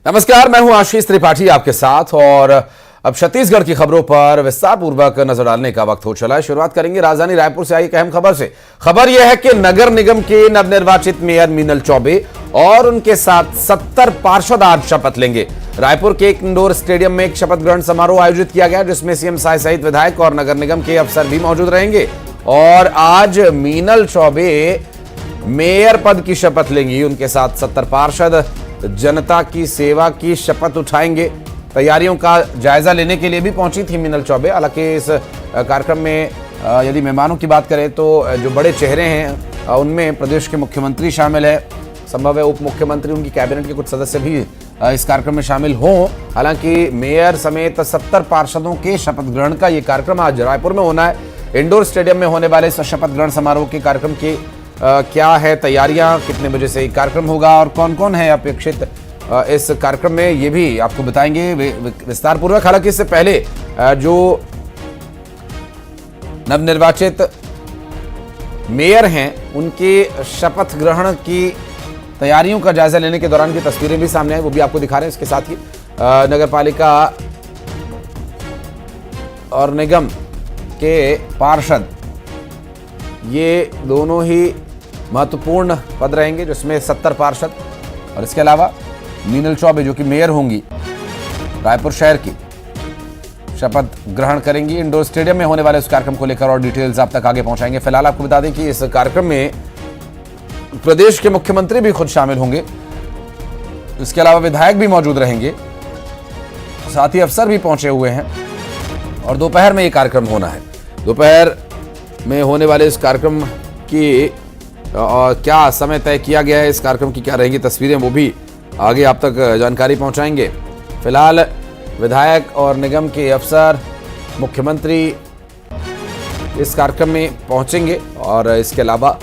नमस्कार, मैं हूं आशीष त्रिपाठी आपके साथ और अब छत्तीसगढ़ की खबरों पर विस्तार पूर्वक नजर डालने का वक्त हो चला है। शुरुआत करेंगे राजधानी रायपुर से आई एक अहम खबर से। खबर यह है कि नगर निगम के नवनिर्वाचित मेयर मीनल चौबे और उनके साथ 70 पार्षद आज शपथ लेंगे। रायपुर के एक इंडोर स्टेडियम में एक शपथ ग्रहण समारोह आयोजित किया गया, जिसमें सीएम साय सहित विधायक और नगर निगम के अफसर भी मौजूद रहेंगे। और आज मीनल चौबे मेयर पद की शपथ लेंगी। उनके साथ 70 पार्षद जनता की सेवा की शपथ उठाएंगे। तैयारियों का जायजा लेने के लिए भी पहुंची थी मीनल चौबे। हालांकि इस कार्यक्रम में यदि मेहमानों की बात करें तो जो बड़े चेहरे हैं उनमें प्रदेश के मुख्यमंत्री शामिल है, संभव है उप मुख्यमंत्री, उनकी कैबिनेट के कुछ सदस्य भी इस कार्यक्रम में शामिल हों। हालांकि मेयर समेत 70 पार्षदों के शपथ ग्रहण का ये कार्यक्रम आज रायपुर में होना है। इंडोर स्टेडियम में होने वाले इस शपथ ग्रहण समारोह के कार्यक्रम की क्या है तैयारियां, कितने बजे से कार्यक्रम होगा और कौन कौन है अपेक्षित इस कार्यक्रम में, ये भी आपको बताएंगे विस्तार पूर्वक। हालांकि इससे पहले जो नवनिर्वाचित मेयर हैं उनके शपथ ग्रहण की तैयारियों का जायजा लेने के दौरान की तस्वीरें भी सामने आई, वो भी आपको दिखा रहे हैं। इसके साथ ही नगरपालिका और निगम के पार्षद, ये दोनों ही महत्वपूर्ण पद रहेंगे, जिसमें 70 पार्षद और इसके अलावा मीनल चौबे जो कि मेयर होंगी रायपुर शहर की, शपथ ग्रहण करेंगी। इंडोर स्टेडियम में होने वाले उस कार्यक्रम को लेकर और डिटेल्स आप तक आगे पहुंचाएंगे। फिलहाल आपको बता दें कि इस कार्यक्रम में प्रदेश के मुख्यमंत्री भी खुद शामिल होंगे, इसके अलावा विधायक भी मौजूद रहेंगे, साथ ही अफसर भी पहुंचे हुए हैं। और दोपहर में ये कार्यक्रम होना है। दोपहर में होने वाले इस कार्यक्रम की क्या समय तय किया गया है, इस कार्यक्रम की क्या रहेंगी तस्वीरें, वो भी आगे आप तक जानकारी पहुंचाएंगे। फिलहाल विधायक और निगम के अफसर, मुख्यमंत्री इस कार्यक्रम में पहुंचेंगे। और इसके अलावा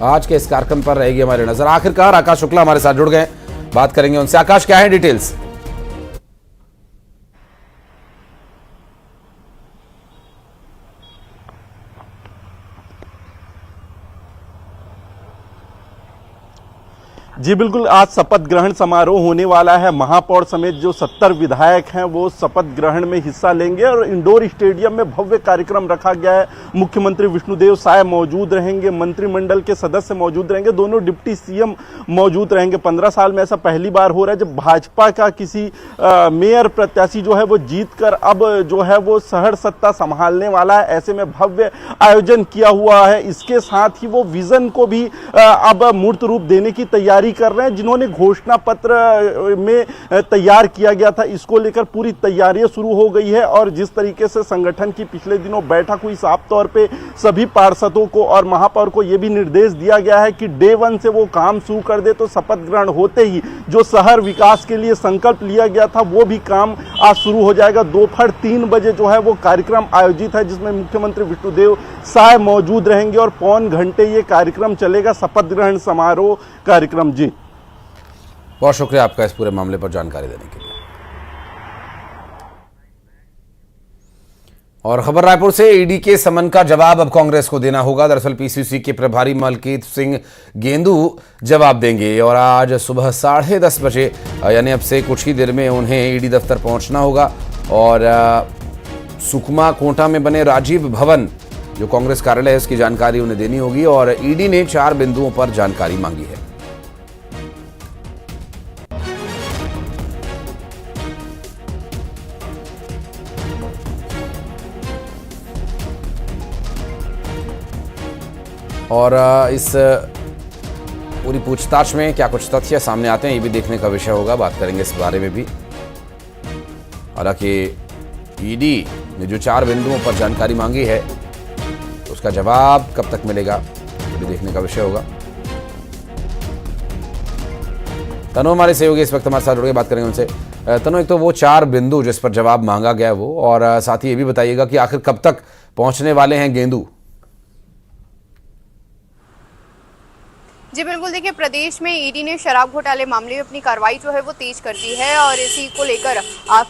आज के इस कार्यक्रम पर रहेगी हमारी नजर। आखिरकार आकाश शुक्ला हमारे साथ जुड़ गए, बात करेंगे उनसे। आकाश, क्या है डिटेल्स? जी बिल्कुल, आज शपथ ग्रहण समारोह होने वाला है। महापौर समेत जो 70 विधायक हैं वो शपथ ग्रहण में हिस्सा लेंगे और इंडोर स्टेडियम में भव्य कार्यक्रम रखा गया है। मुख्यमंत्री विष्णुदेव साय मौजूद रहेंगे, मंत्रिमंडल के सदस्य मौजूद रहेंगे, दोनों डिप्टी सीएम मौजूद रहेंगे। 15 साल में ऐसा पहली बार हो रहा है जब भाजपा का किसी मेयर प्रत्याशी जो है वो जीत कर अब जो है वो शहर सत्ता संभालने वाला है। ऐसे में भव्य आयोजन किया हुआ है। इसके साथ ही वो विजन को भी अब मूर्त रूप देने की तैयारी कर रहे हैं, जिन्होंने घोषणा पत्र में तैयार किया गया था। इसको लेकर पूरी तैयारियां शुरू हो गई है। और जिस तरीके से संगठन की पिछले दिनों बैठक हुई, साफ तौर पे सभी पार्षदों को और महापौर को यह भी निर्देश दिया गया है कि डे 1 से वो काम शुरू कर दे। तो शपथ ग्रहण होते ही जो शहर विकास के लिए संकल्प लिया गया था वो भी काम आज शुरू हो जाएगा। दोपहर 3 बजे जो है वो कार्यक्रम आयोजित है, जिसमें मुख्यमंत्री विष्णुदेव साय मौजूद रहेंगे और पौन घंटे ये कार्यक्रम चलेगा, शपथ ग्रहण समारोह कार्यक्रम। जी बहुत शुक्रिया आपका इस पूरे मामले पर जानकारी देने के लिए। और खबर रायपुर से, ईडी के समन का जवाब अब कांग्रेस को देना होगा। दरअसल पीसीसी के प्रभारी मलकीत सिंह गेंदू जवाब देंगे और आज सुबह 10:30 बजे यानी अब से कुछ ही देर में उन्हें ईडी दफ्तर पहुंचना होगा। और सुकमा कोटा में बने राजीव भवन जो कांग्रेस कार्यालय है, इसकी जानकारी उन्हें देनी होगी। और ईडी ने 4 बिंदुओं पर जानकारी मांगी है। और इस पूरी पूछताछ में क्या कुछ तथ्य सामने आते हैं, ये भी देखने का विषय होगा, बात करेंगे इस बारे में भी। हालांकि ईडी ने जो 4 बिंदुओं पर जानकारी मांगी है उसका जवाब कब तक मिलेगा, ये भी देखने का विषय होगा। तनु हमारे सहयोगी इस वक्त हमारे साथ जुड़ के बात करेंगे उनसे। तनु, एक तो वो 4 बिंदु जिस पर जवाब मांगा गया वो, और साथ ही ये भी बताइएगा कि आखिर कब तक पहुंचने वाले हैं गेंदू? जी बिल्कुल, देखिए प्रदेश में ईडी ने शराब घोटाले मामले में अपनी कार्रवाई जो है वो तेज कर दी है और इसी को लेकर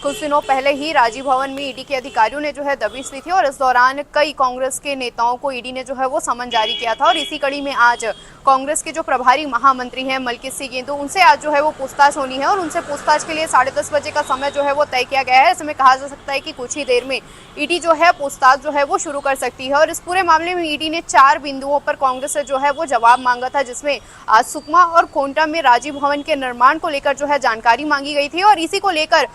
कुछ दिनों पहले ही राजीव भवन में ईडी के अधिकारियों ने जो है दबिश दी थी और इस दौरान कई कांग्रेस के नेताओं को ईडी ने जो है वो समन जारी किया था और इसी कड़ी में आज कांग्रेस के जो प्रभारी महामंत्री हैं मलकित सिंह गेंदू, उनसे आज जो है वो पूछताछ होनी है और उनसे पूछताछ के लिए 10:30 बजे का समय जो है वो तय किया गया है। ऐसे में कहा जा सकता है कि कुछ ही देर में ईडी जो है पूछताछ जो है वो शुरू कर सकती है और इस पूरे मामले में ईडी ने 4 बिंदुओं पर कांग्रेस से जो है वो जवाब मांगा था, जिसमें आज सुकमा और कोंटा में राजीव भवन के निर्माण को लेकर जो है जानकारी मांगी गई थी और इसी को लेकर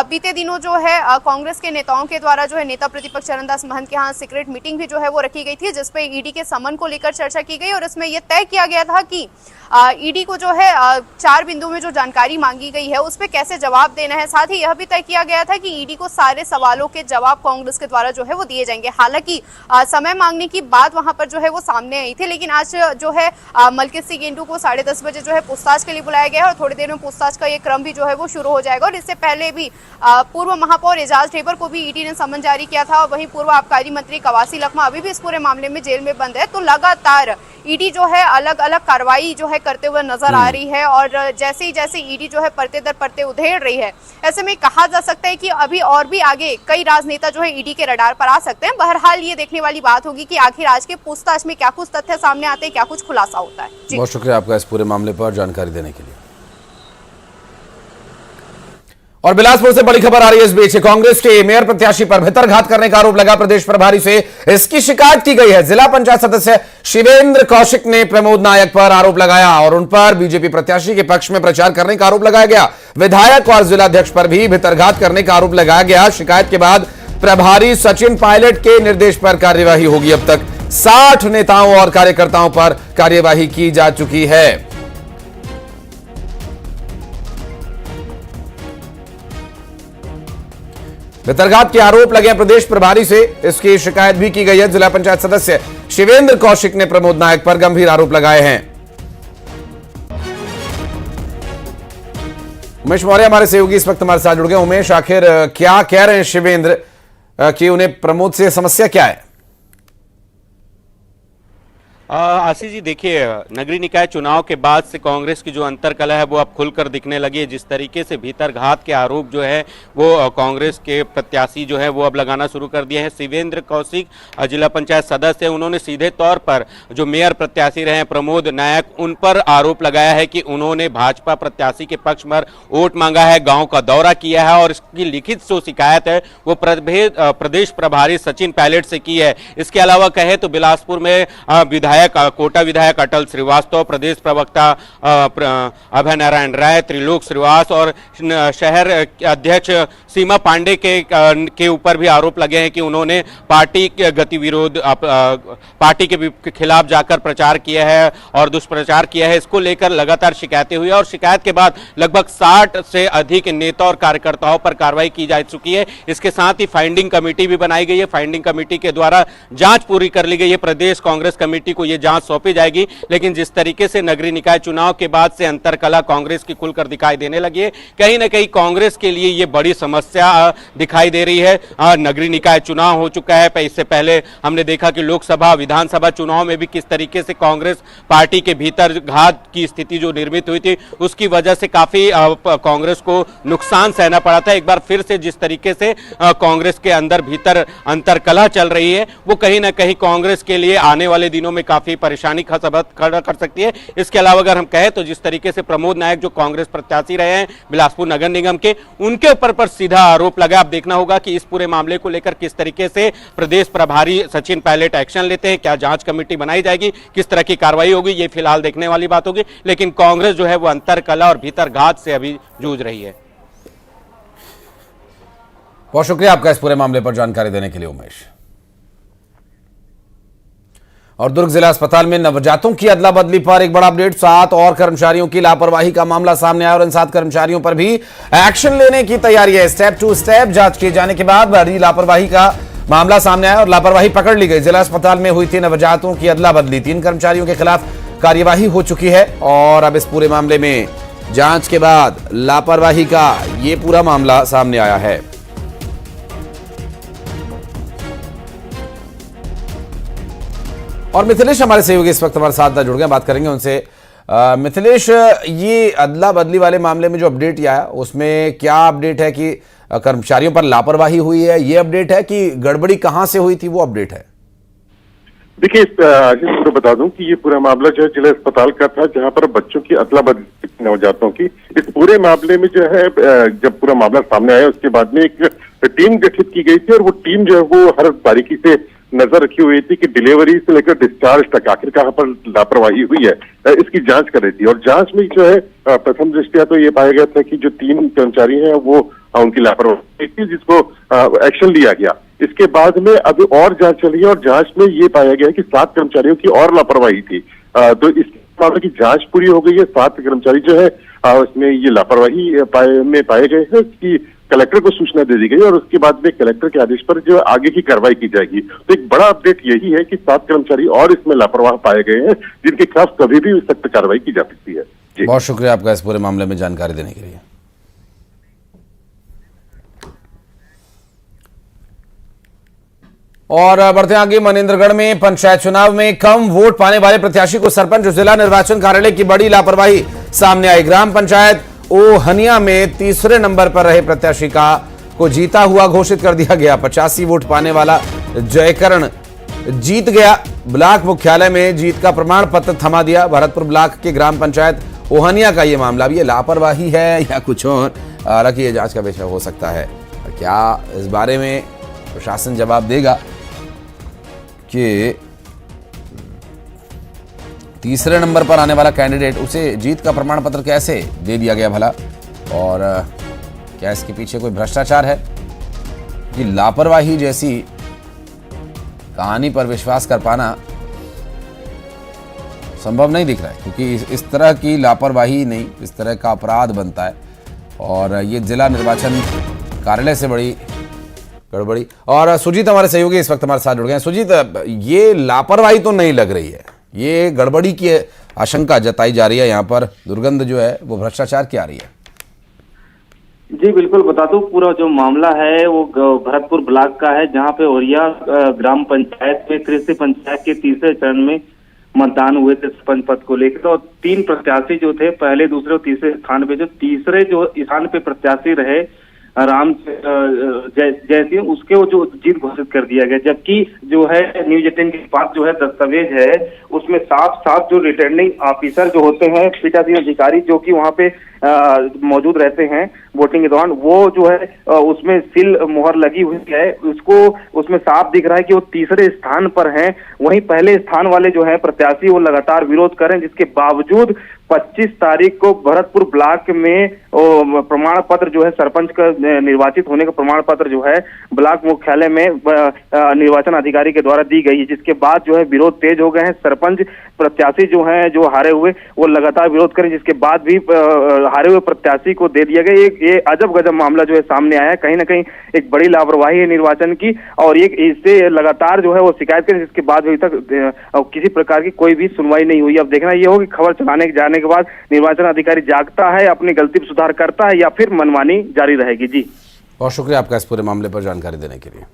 बीते दिनों जो है कांग्रेस के नेताओं के द्वारा जो है नेता प्रतिपक्ष चरणदास महंत के यहाँ सीक्रेट मीटिंग भी जो है वो रखी गई थी, जिसपे ईडी के समन को लेकर चर्चा की गई और इसमें यह तय किया गया था कि ईडी को जो है 4 बिंदु में जो जानकारी मांगी गई है उस पर कैसे जवाब देना है। साथ ही यह भी तय किया गया था कि ईडी को सारे सवालों के जवाब कांग्रेस के द्वारा जो है वो दिए जाएंगे। हालांकि समय मांगने की बात वहां पर जो है वो सामने आई थी, लेकिन आज जो है मलकित सिंह गेंडू को 10:30 बजे जो है पूछताछ के लिए बुलाया गया है और थोड़ी देर में पूछताछ का ये क्रम भी जो है वो शुरू हो जाएगा। और इससे पहले भी पूर्व महापौर एजाज ढेबर को भी ईडी ने समन जारी किया था और वहीं पूर्व आबकारी मंत्री कवासी लखमा अभी भी इस पूरे मामले में जेल में बंद है। तो लगातार ईडी जो है अलग अलग कार्रवाई जो है करते हुए नजर आ रही है और जैसे ही ईडी जो है परते दर परते उधेड़ रही है, ऐसे में कहा जा सकता है कि अभी और भी आगे कई राजनेता जो है ईडी के रडार पर आ सकते हैं। बहरहाल ये देखने वाली बात होगी कि आखिर आज के पूछताछ में क्या कुछ तथ्य सामने आते हैं, क्या कुछ खुलासा होता है। बहुत शुक्रिया आपका इस पूरे मामले पर जानकारी देने के लिए। और बिलासपुर से बड़ी खबर आ रही है इस बीच, कांग्रेस के मेयर प्रत्याशी पर भितरघात करने का आरोप लगा प्रदेश प्रभारी से। इसकी शिकायत की गई है। जिला पंचायत सदस्य शिवेंद्र कौशिक ने प्रमोद नायक पर आरोप लगाया और उन पर बीजेपी प्रत्याशी के पक्ष में प्रचार करने का आरोप लगाया गया। विधायक और जिलाध्यक्ष पर भी भितरघात करने का आरोप लगाया गया। शिकायत के बाद प्रभारी सचिन पायलट के निर्देश पर कार्यवाही होगी। अब तक 60 नेताओं और कार्यकर्ताओं पर कार्यवाही की जा चुकी है। भितरघात के आरोप लगे हैं प्रदेश प्रभारी से, इसकी शिकायत भी की गई है। जिला पंचायत सदस्य शिवेंद्र कौशिक ने प्रमोद नायक पर गंभीर आरोप लगाए हैं। उमेश मौर्य हमारे सहयोगी इस वक्त हमारे साथ जुड़ गए। उमेश, आखिर क्या कह रहे हैं शिवेंद्र कि उन्हें प्रमोद से समस्या क्या है? आशीष जी, देखिए नगरीय निकाय चुनाव के बाद से कांग्रेस की जो अंतर्कलह है वो अब खुलकर दिखने लगी है। जिस तरीके से भीतरघात के आरोप जो है वो कांग्रेस के प्रत्याशी जो है वो अब लगाना शुरू कर दिए हैं। शिवेंद्र कौशिक जिला पंचायत सदस्य, उन्होंने सीधे तौर पर जो मेयर प्रत्याशी रहे हैं प्रमोद नायक, उन पर आरोप लगाया है कि उन्होंने भाजपा प्रत्याशी के पक्ष में वोट मांगा है, गाँव का दौरा किया है और इसकी लिखित जो शिकायत है वो प्रदेश प्रभारी सचिन पायलट से की है। इसके अलावा कहे तो बिलासपुर में कोटा विधायक अटल श्रीवास्तव, प्रदेश प्रवक्ता अभय नारायण राय, त्रिलोक श्रीवास और शहर अध्यक्ष सीमा पांडे के ऊपर भी आरोप लगे हैं कि उन्होंने पार्टी के गतिविरोध पार्टी के खिलाफ जाकर प्रचार किया है और दुष्प्रचार किया है। इसको लेकर लगातार शिकायतें हुई और शिकायत के बाद लगभग 60 से अधिक नेता और कार्यकर्ताओं पर कार्रवाई की जा चुकी है। इसके साथ ही फाइंडिंग कमेटी भी बनाई गई है। फाइंडिंग कमेटी के द्वारा जांच पूरी कर ली गई है। प्रदेश कांग्रेस कमेटी को यह जांच सौंपी जाएगी। लेकिन जिस तरीके से नगरीय निकाय चुनाव के बाद से अंतरकलह कांग्रेस की खुलकर दिखाई देने लगी है, कहीं ना कहीं कांग्रेस के लिए यह बड़ी समस्या दिखाई दे रही है। नगरीय निकाय चुनाव हो चुका है, इससे पहले हमने देखा कि लोकसभा विधानसभा चुनाव में भी किस तरीके से कांग्रेस पार्टी के भीतर घात की स्थिति जो निर्मित हुई थी उसकी वजह से काफी कांग्रेस को नुकसान सहना पड़ा था। एक बार फिर से जिस तरीके से कांग्रेस के अंदर भीतर अंतरकलह चल रही है वो कहीं ना कहीं कांग्रेस के लिए आने वाले दिनों में काफी परेशानी का सबब खड़ा कर सकती है। इसके अलावा अगर हम कहें तो जिस तरीके से प्रमोद नायक जो कांग्रेस प्रत्याशी रहे हैं बिलासपुर नगर निगम के, उनके ऊपर पर सीधा आरोप लगा। अब देखना होगा कि इस पूरे मामले को लेकर किस तरीके से प्रदेश प्रभारी सचिन पायलट एक्शन लेते हैं, क्या जांच कमेटी बनाई जाएगी, किस तरह की कार्रवाई होगी, ये फिलहाल देखने वाली बात होगी। लेकिन कांग्रेस जो है वो अंतरकलह और भीतरघात से अभी जूझ रही है। बहुत शुक्रिया आपका इस पूरे मामले पर जानकारी देने के लिए उमेश। और दुर्ग जिला अस्पताल में नवजातों की अदला बदली पर एक बड़ा अपडेट। 7 और कर्मचारियों की लापरवाही का मामला सामने आया और इन 7 कर्मचारियों पर भी एक्शन लेने की तैयारी है। स्टेप टू स्टेप जांच किए जाने के बाद बड़ी लापरवाही का मामला सामने आया और लापरवाही पकड़ ली गई। जिला अस्पताल में हुई थी नवजातों की अदला बदली। 3 कर्मचारियों के खिलाफ कार्यवाही हो चुकी है और अब इस पूरे मामले में जांच के बाद लापरवाही का ये पूरा मामला सामने आया है। और मिथिलेश हमारे सहयोगी इस वक्त हमारे साथ जुड़ गए, बात करेंगे उनसे। मिथिलेश, ये अदला बदली वाले मामले में जो अपडेट आया उसमें क्या अपडेट है कि कर्मचारियों पर लापरवाही हुई है, ये अपडेट है कि गड़बड़ी कहां से हुई थी, वो अपडेट है? देखिए, आपको बता दूं कि ये पूरा मामला जो है जिला अस्पताल का था, जहां पर बच्चों की अदला बदली नवजातों की। इस पूरे मामले में जो है जब पूरा मामला सामने आया उसके बाद में एक टीम गठित की गई थी और वो टीम जो है वो हर बारीकी से नजर रखी हुई थी कि डिलीवरी से लेकर डिस्चार्ज तक आखिर कहां पर लापरवाही हुई है, इसकी जांच कर रही थी। और जांच में जो है प्रथम दृष्टया तो ये पाया गया था कि जो 3 कर्मचारी हैं वो उनकी लापरवाही थी, जिसको एक्शन लिया गया। इसके बाद में अभी और जांच चली है और जांच में ये पाया गया कि 7 कर्मचारियों की और लापरवाही थी। तो इस मामले की जांच पूरी हो गई है। 7 कर्मचारी जो है उसमें ये लापरवाही पाए गए हैं कि कलेक्टर को सूचना दे दी गई और उसके बाद में कलेक्टर के आदेश पर जो आगे की कार्रवाई की जाएगी। तो एक बड़ा अपडेट यही है कि 7 कर्मचारी और इसमें लापरवाह पाए गए हैं, जिनके खिलाफ कभी भी सख्त कार्रवाई की जा सकती है। जी, बहुत शुक्रिया आपका इस पूरे मामले में जानकारी देने के लिए। और बढ़ते आगे, मनेंद्रगढ़ में पंचायत चुनाव में कम वोट पाने वाले प्रत्याशी को सरपंच जिला निर्वाचन कार्यालय की बड़ी लापरवाही सामने आई। ग्राम पंचायत ओहनिया में तीसरे नंबर पर रहे प्रत्याशी को जीता हुआ घोषित कर दिया गया। 85 वोट पाने वाला जयकरण जीत गया। ब्लॉक मुख्यालय में जीत का प्रमाण पत्र थमा दिया। भरतपुर ब्लॉक के ग्राम पंचायत ओहनिया का यह मामला, अब ये लापरवाही है या कुछ और, हालांकि ये जांच का विषय हो सकता है। क्या इस बारे में प्रशासन जवाब देगा कि तीसरे नंबर पर आने वाला कैंडिडेट, उसे जीत का प्रमाण पत्र कैसे दे दिया गया भला, और क्या इसके पीछे कोई भ्रष्टाचार है? कि लापरवाही जैसी कहानी पर विश्वास कर पाना संभव नहीं दिख रहा है, क्योंकि इस तरह की लापरवाही नहीं, इस तरह का अपराध बनता है और ये जिला निर्वाचन कार्यालय से बड़ी गड़बड़ी। और सुजीत हमारे सहयोगी इस वक्त हमारे साथ जुड़ गए हैं। सुजीत, ये लापरवाही तो नहीं लग रही है, ये गड़बड़ी की आशंका जताई जा रही है, यहाँ पर दुर्गंध जो है वो भ्रष्टाचार की आ रही है। जी बिल्कुल, बता दूं, पूरा जो मामला है वो भरतपुर ब्लॉक का है, जहां पे ओरिया ग्राम पंचायत में कृषि पंचायत के तीसरे चरण में मतदान हुए थे सरपंच पद को लेकर। और 3 प्रत्याशी जो थे, पहले दूसरे और तीसरे स्थान पे, जो तीसरे जो स्थान पे प्रत्याशी रहे राम जयसिंह, उसके वो जो जीत घोषित कर दिया गया। जबकि जो है न्यूज 18 के पास जो है दस्तावेज है, उसमें साफ साफ जो रिटर्निंग ऑफिसर जो होते हैं, पीठासीन अधिकारी जो कि वहां पे मौजूद रहते हैं वोटिंग के दौरान, वो जो है उसमें सील मोहर लगी हुई है। उसको उसमें साफ दिख रहा है कि वो तीसरे स्थान पर हैं। वहीं पहले स्थान वाले जो है प्रत्याशी वो लगातार विरोध कर रहे हैं, जिसके बावजूद 25 तारीख को भरतपुर ब्लॉक में प्रमाण पत्र जो है सरपंच का निर्वाचित होने का प्रमाण पत्र जो है ब्लॉक मुख्यालय में निर्वाचन अधिकारी के द्वारा दी गई है, जिसके बाद जो है विरोध तेज हो गए हैं। सरपंच प्रत्याशी जो हैं, जो हारे हुए, वो लगातार विरोध करें, जिसके बाद भी हारे हुए प्रत्याशी को दे दिया गया। ये अजब गजब मामला जो है सामने आया है, कहीं ना कहीं एक बड़ी लापरवाही है निर्वाचन की, और ये इससे लगातार जो है वो शिकायत करें, जिसके बाद अभी तक किसी प्रकार की कोई भी सुनवाई नहीं हुई। अब देखना ये हो कि खबर चलाने जाने के बाद निर्वाचन अधिकारी जागता है, अपनी गलती पर सुधार करता है, या फिर मनमानी जारी रहेगी। जी, बहुत शुक्रिया आपका इस पूरे मामले पर जानकारी देने के लिए।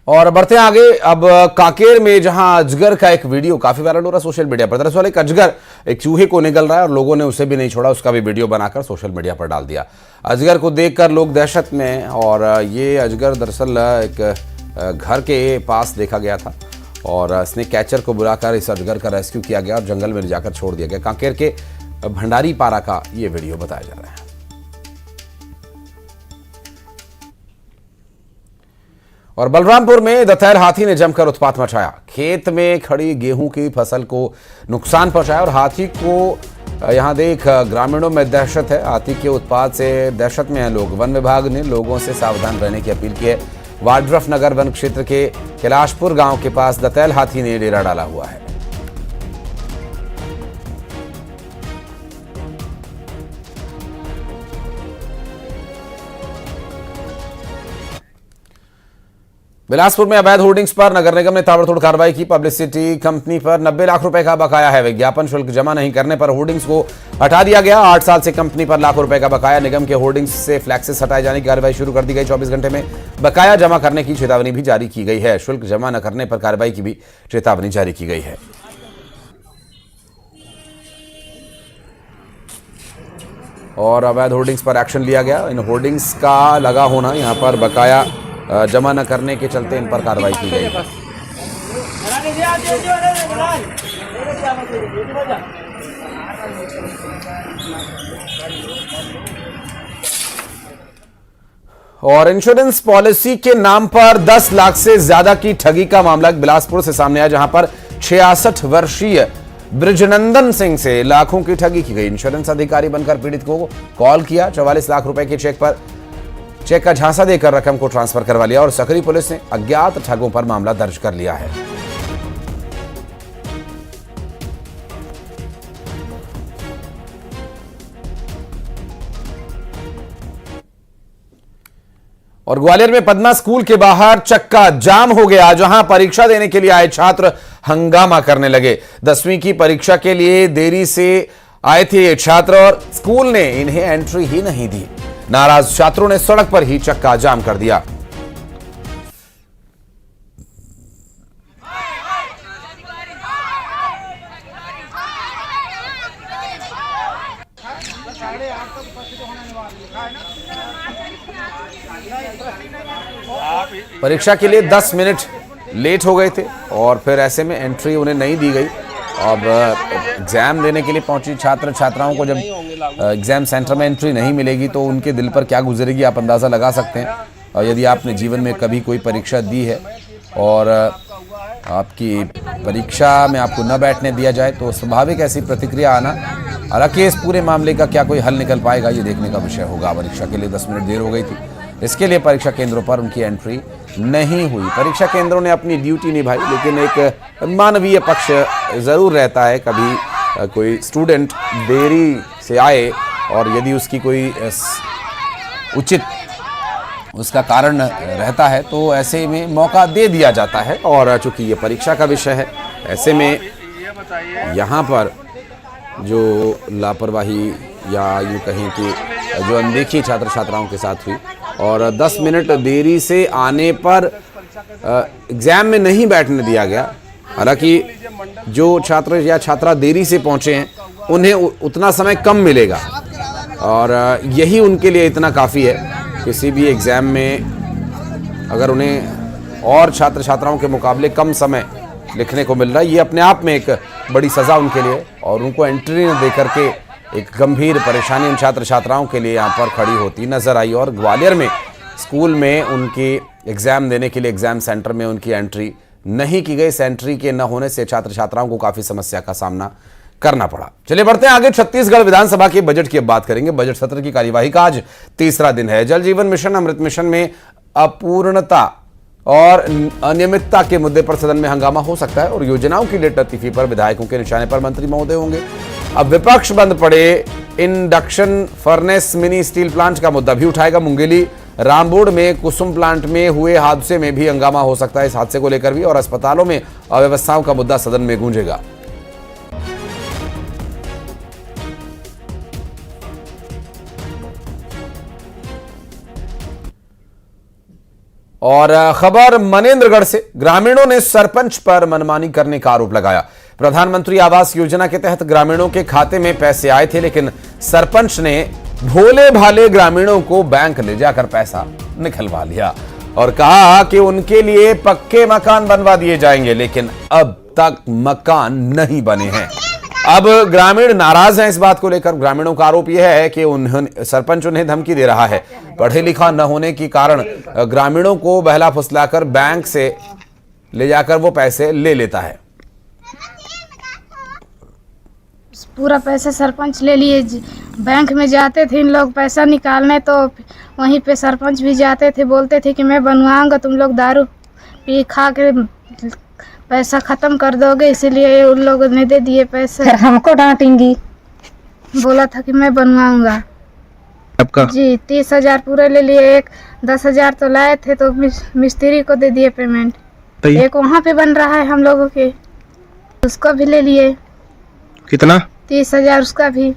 और बढ़ते हैं आगे, अब कांकेर में जहां अजगर का एक वीडियो काफी वायरल हो रहा है सोशल मीडिया पर। दरअसल एक अजगर एक चूहे को निगल रहा है और लोगों ने उसे भी नहीं छोड़ा, उसका भी वीडियो बनाकर सोशल मीडिया पर डाल दिया। अजगर को देखकर लोग दहशत में हैं और ये अजगर दरअसल एक घर के पास देखा गया था और स्नेक कैचर को बुलाकर इस अजगर का रेस्क्यू किया गया और जंगल में ले जाकर छोड़ दिया गया। कांकेर के भंडारी पारा का ये वीडियो बताया जा रहा है। और बलरामपुर में दंतैल हाथी ने जमकर उत्पात मचाया, खेत में खड़ी गेहूं की फसल को नुकसान पहुंचाया और हाथी को यहां देख ग्रामीणों में दहशत है। हाथी के उत्पात से दहशत में हैं लोग। वन विभाग ने लोगों से सावधान रहने की अपील की है। वाड्रफ नगर वन क्षेत्र के कैलाशपुर गांव के पास दंतैल हाथी ने डेरा डाला हुआ है। बिलासपुर में अवैध होर्डिंग्स पर नगर निगम ने ताबड़तोड़ कार्रवाई की। पब्लिसिटी कंपनी पर 90 लाख रुपए का बकाया है। विज्ञापन शुल्क जमा नहीं करने पर होर्डिंग्स को हटा दिया गया। 8 साल से कंपनी पर लाखों रुपए का बकाया। निगम के होर्डिंग्स से फ्लैक्सेस हटाए जाने की कार्रवाई शुरू कर दी गई। 24 घंटे में बकाया जमा करने की चेतावनी भी जारी की गई है। शुल्क जमा न करने पर कार्रवाई की भी चेतावनी जारी की गई है। और अवैध होर्डिंग्स पर एक्शन लिया गया। इन होर्डिंग्स का लगा होना, यहाँ पर बकाया जमा न करने के चलते इन पर कार्रवाई की गई। और इंश्योरेंस पॉलिसी के नाम पर 10 लाख से ज्यादा की ठगी का मामला बिलासपुर से सामने आया, जहां पर 66 वर्षीय ब्रिजनंदन सिंह से लाखों की ठगी की गई। इंश्योरेंस अधिकारी बनकर पीड़ित को कॉल किया। 44 लाख रुपए के चेक का झांसा देकर रकम को ट्रांसफर करवा लिया और सकरी पुलिस ने अज्ञात ठगों पर मामला दर्ज कर लिया है। और ग्वालियर में पद्मा स्कूल के बाहर चक्का जाम हो गया, जहां परीक्षा देने के लिए आए छात्र हंगामा करने लगे। 10वीं की परीक्षा के लिए देरी से आए थे ये छात्र और स्कूल ने इन्हें एंट्री ही नहीं दी। नाराज छात्रों ने सड़क पर ही चक्का जाम कर दिया। परीक्षा के लिए 10 मिनट लेट हो गए थे और फिर ऐसे में एंट्री उन्हें नहीं दी गई। अब एग्जाम देने के लिए पहुंची छात्र छात्राओं को जब एग्जाम सेंटर में एंट्री नहीं मिलेगी तो उनके दिल पर क्या गुजरेगी आप अंदाज़ा लगा सकते हैं। और यदि आपने जीवन में कभी कोई परीक्षा दी है और आपकी परीक्षा में आपको न बैठने दिया जाए तो स्वाभाविक ऐसी प्रतिक्रिया आना। हालांकि इस पूरे मामले का क्या कोई हल निकल पाएगा ये देखने का विषय होगा। परीक्षा के लिए 10 मिनट देर हो गई थी, इसके लिए परीक्षा केंद्रों पर उनकी एंट्री नहीं हुई। परीक्षा केंद्रों ने अपनी ड्यूटी निभाई, लेकिन एक मानवीय पक्ष ज़रूर रहता है। कभी कोई स्टूडेंट देरी से आए और यदि उसकी कोई उचित उसका कारण रहता है तो ऐसे में मौका दे दिया जाता है। और चूंकि ये परीक्षा का विषय है, ऐसे में यहाँ पर जो लापरवाही या यूँ कहें कि जो अनदेखी छात्र छात्राओं के साथ हुई और 10 मिनट देरी से आने पर एग्ज़ाम में नहीं बैठने दिया गया। हालांकि जो छात्र या छात्रा देरी से पहुँचे हैं उन्हें उतना समय कम मिलेगा और यही उनके लिए इतना काफ़ी है। किसी भी एग्ज़ाम में अगर उन्हें और छात्र छात्राओं के मुकाबले कम समय लिखने को मिल रहा है, ये अपने आप में एक बड़ी सज़ा उनके लिए और उनको एंट्री न दे करके एक गंभीर परेशानी उन छात्र छात्राओं के लिए यहाँ पर खड़ी होती नजर आई। और ग्वालियर में स्कूल में उनकी एग्ज़ाम देने के लिए एग्ज़ाम सेंटर में उनकी एंट्री नहीं की गई। इस एंट्री के न होने से छात्र छात्राओं को काफ़ी समस्या का सामना करना पड़ा। चलिए बढ़ते हैं आगे। छत्तीसगढ़ विधानसभा के बजट की अब बात करेंगे। बजट सत्र की कार्यवाही का आज तीसरा दिन है। जल जीवन मिशन अमृत मिशन में अपूर्णता और अनियमितता के मुद्दे पर सदन में हंगामा हो सकता है और योजनाओं की लेट लतीफी पर विधायकों के निशाने पर मंत्री महोदय होंगे। अब विपक्ष बंद पड़े induction furnace mini steel plant का मुद्दा भी उठाएगा। मुंगेली रामबोड़ में कुसुम प्लांट में हुए हादसे में भी हंगामा हो सकता है इस हादसे को लेकर भी। और अस्पतालों में अव्यवस्थाओं का मुद्दा सदन में गूंजेगा। और खबर मनेंद्रगढ़ से, ग्रामीणों ने सरपंच पर मनमानी करने का आरोप लगाया। प्रधानमंत्री आवास योजना के तहत ग्रामीणों के खाते में पैसे आए थे, लेकिन सरपंच ने भोले भाले ग्रामीणों को बैंक ले जाकर पैसा निकलवा लिया और कहा कि उनके लिए पक्के मकान बनवा दिए जाएंगे, लेकिन अब तक मकान नहीं बने हैं। अब ग्रामीण नाराज हैं इस बात को लेकर। ग्रामीणों का आरोप यह है कि सरपंच उन्हें धमकी दे रहा है। पढ़े लिखा न होने के कारण ग्रामीणों को बहला फुसलाकर बैंक से ले जाकर वो पैसे ले लेता है। पूरा पैसा सरपंच ले लिए। बैंक में जाते थे इन लोग पैसा निकालने तो वहीं पे सरपंच भी जाते थे, बोलते थे कि मैं बनवाऊंगा, तुम लोग दारू पी खा के पैसा ख़त्म कर दोगे, इसीलिए उन लोगों ने दे दिए पैसे। फिर हमको डांटेंगी। बोला था कि मैं बनवाऊंगा। आपका? जी 30,000 पूरे ले लिए। एक 10,000 तो लाए थे तो मिस्त्री को दे दिए पेमेंट। एक वहाँ पे बन रहा है हम लोगों के, उसको भी ले लिए। कितना? 30,000 उसका भी।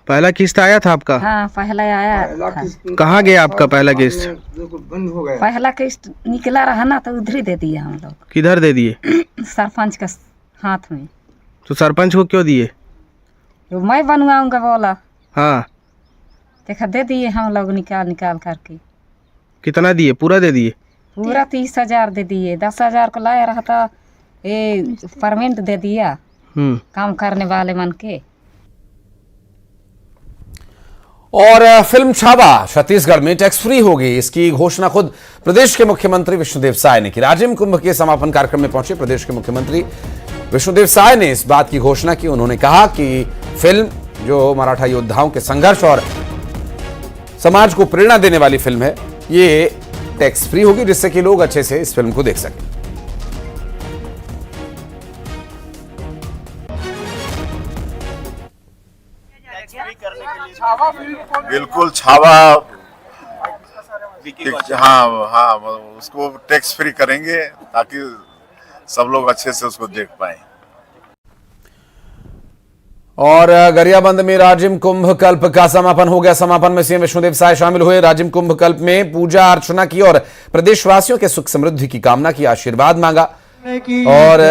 पहला किस्त आया था आपका? हाँ पहला आया था। कहाँ गया आपका पहला किस्त? पहला किस्त निकला रहा ना तो उधर ही दे दिए हम लोग। किधर दे दिए? सरपंच के हाथ में। तो सरपंच को क्यों दिए? तो मैं बनवाऊंगा बोला। हाँ देखा दे दिए हम लोग निकाल करके। कितना दिए? पूरा दे दिए? पूरा 30,000 दे दिए। 10,000 को लाया रहा था ये परमेंट दे दिया काम करने वाले मन के। और फिल्म छावा छत्तीसगढ़ में टैक्स फ्री होगी, इसकी घोषणा खुद प्रदेश के मुख्यमंत्री विष्णुदेव साय ने की। राजिम कुंभ के समापन कार्यक्रम में पहुंचे प्रदेश के मुख्यमंत्री विष्णुदेव साय ने इस बात की घोषणा की। उन्होंने कहा कि फिल्म जो मराठा योद्धाओं के संघर्ष और समाज को प्रेरणा देने वाली फिल्म है, ये टैक्स फ्री होगी, जिससे कि लोग अच्छे से इस फिल्म को देख सकें। बिल्कुल छावा हाँ उसको टैक्स फ्री करेंगे ताकि सब लोग अच्छे से उसको देख पाए। और गरियाबंद में राजिम कुंभ कल्प का समापन हो गया। समापन में सीएम विष्णुदेव साय शामिल हुए। राजिम कुंभ कल्प में पूजा अर्चना की और प्रदेशवासियों के सुख समृद्धि की कामना की, आशीर्वाद मांगा। और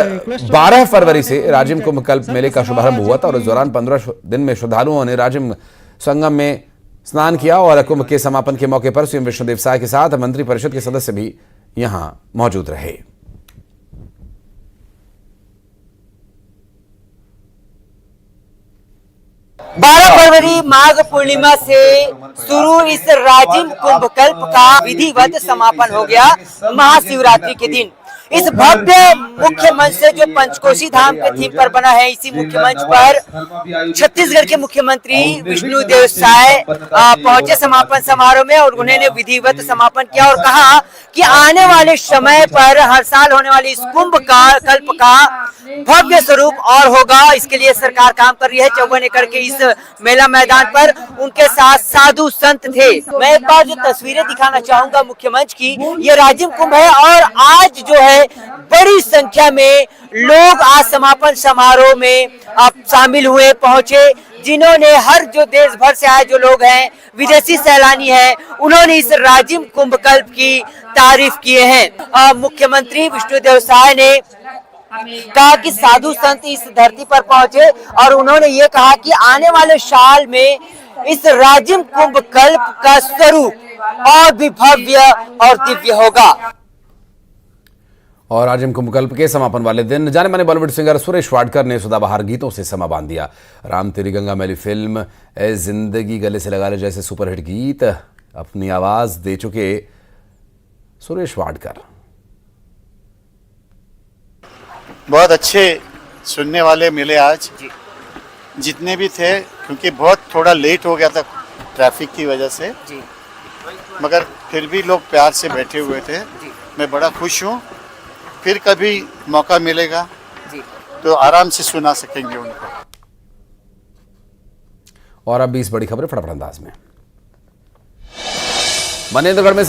12 फरवरी से राजिम कुंभ कल्प मेले का शुभारंभ हुआ था और इस दौरान 15 दिन में श्रद्धालुओं ने राजिम संगम में स्नान किया। और कुंभ के समापन के मौके पर सीएम विष्णुदेव साय के साथ मंत्रिपरिषद के सदस्य भी यहां मौजूद रहे। बारह फरवरी माघ पूर्णिमा से शुरू इस राजिम कुंभ कल्प का विधिवत समापन हो गया महाशिवरात्रि के दिन। इस भव्य मुख्य मंच से जो पंचकोशी धाम के थीम पर बना है, इसी मुख्य मंच पर छत्तीसगढ़ के मुख्यमंत्री विष्णुदेव साय पहुंचे समापन समारोह में और उन्होंने विधिवत समापन किया और कहा कि आने वाले समय पर हर साल होने वाली इस कुंभ का कल्प का भव्य स्वरूप और होगा। इसके लिए सरकार काम कर रही है। 54 एकड़ के इस मेला मैदान पर उनके साथ साधु संत थे। मैं एक बार जो तस्वीरें दिखाना चाहूंगा मुख्य मंच की, ये राजिम कुंभ है और आज जो है बड़ी संख्या में लोग आज समापन समारोह में शामिल हुए, पहुंचे, जिन्होंने हर जो देश भर से आए जो लोग हैं, विदेशी सैलानी हैं, उन्होंने इस राजिम कुंभ कल्प की तारीफ किए हैं। मुख्यमंत्री विष्णुदेव साय ने कहा कि साधु संत इस धरती पर पहुंचे और उन्होंने ये कहा कि आने वाले साल में इस राजिम कुंभ कल्प का स्वरूप और भी भव्य और दिव्य होगा। और राजिम कुंभ कल्प के समापन वाले दिन जाने माने बॉलीवुड सिंगर सुरेश वाडकर ने सदाबहार गीतों से समा बांध दिया। राम तेरी गंगा मैली फिल्म, ए जिंदगी, गले से लगा ले जैसे सुपरहिट गीत अपनी आवाज दे चुके सुरेश वाडकर। बहुत अच्छे सुनने वाले मिले आज, जितने भी थे, क्योंकि बहुत थोड़ा लेट हो गया था ट्रैफिक की वजह से, मगर फिर भी लोग प्यार से बैठे हुए थे। मैं बड़ा खुश हूँ। फिर कभी मौका मिलेगा तो आराम से सुना सकेंगे उनको। और अब 20 बड़ी खबरें फटाफट अंदाज में। मनेंद्रगढ़ में